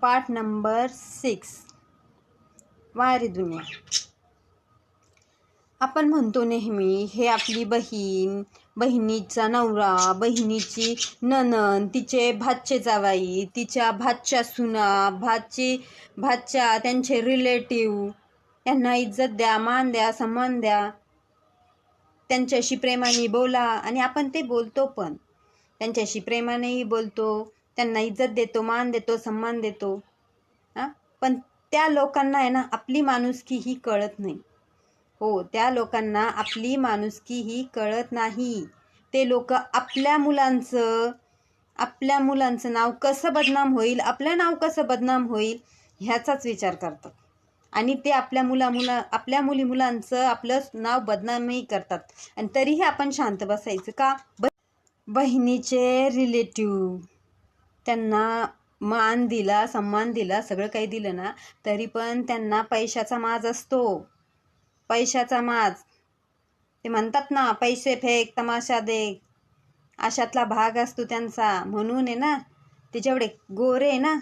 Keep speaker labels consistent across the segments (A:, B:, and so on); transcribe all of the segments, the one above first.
A: Part number 6 वारी दुनिया. आपण म्हणतो नेहमी हे आपली बहीण, बहिणीचा नवरा, बहिणीची नणंद, तिचे भाचे जावाई, तिच्या भाच्या सुना, भाच्या त्यांचे रिलेटिव्ह, यांना इज्जत द्या, मान द्या, सन्मान द्या, त्यांच्याशी प्रेमाने बोला. आणि आपण ते बोलतो पण, त्यांच्याशी प्रेमानेही बोलतो, त्यांना इज्जत देतो, मान देतो, सन्मान देतो. पण त्या लोकांना आहे ना आपली माणुसकी ही कळत नाही. हो, त्या लोकांना आपली माणुसकी ही कळत नाही. ते लोक आपल्या मुलांचं नाव कसं बदनाम होईल, आपलं नाव कसं बदनाम होईल ह्याचाच विचार करतात. आणि ते आपल्या मुली मुलांचं आपलं नाव बदनामही करतात. आणि तरीही आपण शांत बसायचं का? बहिणीचे रिलेटिव्ह त्यांना मान दिला, सन्मान दिला, सगळं काही दिलं ना, तरी पण त्यांना पैशाचा माज असतो. पैशाचा माज. ते म्हणतात ना, पैसे फेक तमाशा देख, अशातला भाग असतो त्यांचा. म्हणून आहे ना, ते जेवढे गोरे आहे ना,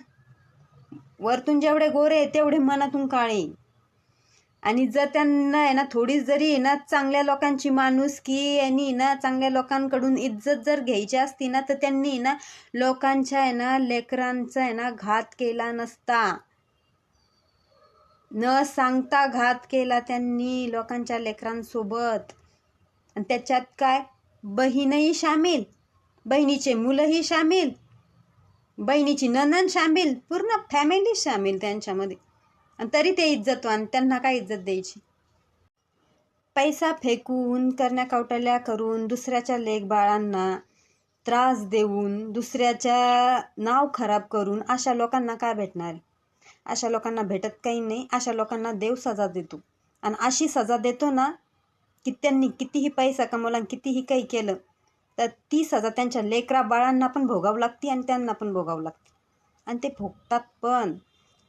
A: वरतून जेवढे गोरे तेवढे मनातून काळे. आणि जर त्यांना आहे ना थोडी जरी आहे ना चांगल्या लोकांची माणुसकी आणि ना चांगल्या लोकांकडून इज्जत जर घ्यायची असती ना, तर त्यांनी ना लोकांच्या आहे ना लेकरांचा आहे ना घात केला नसता. न सांगता घात केला त्यांनी लोकांच्या लेकरांसोबत. आणि त्याच्यात काय, बहीणही शामिल, बहिणीचे मुलंही शामिल, बहिणीची नणंद शामिल, पूर्ण फॅमिली शामिल त्यांच्यामध्ये. आणि तरी ते इज्जतवान, त्यांना काय इज्जत द्यायची? पैसा फेकून, करण्या कौटल्या करून, दुसऱ्याच्या लेक बाळांना त्रास देऊन, दुसऱ्याच्या नाव खराब करून अशा लोकांना काय भेटणार? अशा लोकांना भेटत काही नाही. अशा लोकांना देव सजा देतो. आणि अशी सजा देतो ना की त्यांनी कितीही पैसा कमवला आणि कितीही काही केलं तर ती सजा त्यांच्या लेकरा बाळांना पण भोगावं लागते आणि त्यांना पण भोगावं लागते. आणि ते भोगतात पण.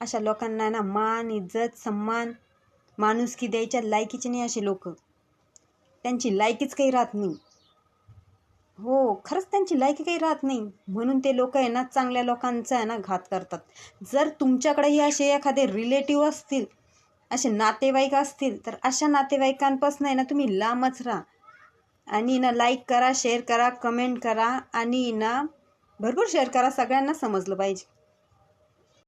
A: अशा लोकांना ना मान, इज्जत, सन्मान, माणुसकी द्यायच्या लायकीचे नाही असे लोक. त्यांची लायकीच काही राहत नाही. हो, खरंच त्यांची लायकी काही राहत नाही. म्हणून ते लोक आहे ना चांगल्या लोकांचा आहे ना घात करतात. जर तुमच्याकडेही असे एखादे रिलेटिव्ह असतील, असे नातेवाईक असतील, तर अशा नातेवाईकांपासून आहे ना तुम्ही लांबच राहा. आणि ना लाईक करा, शेअर करा, कमेंट करा आणि ना भरपूर शेअर करा. सगळ्यांना समजलं पाहिजे.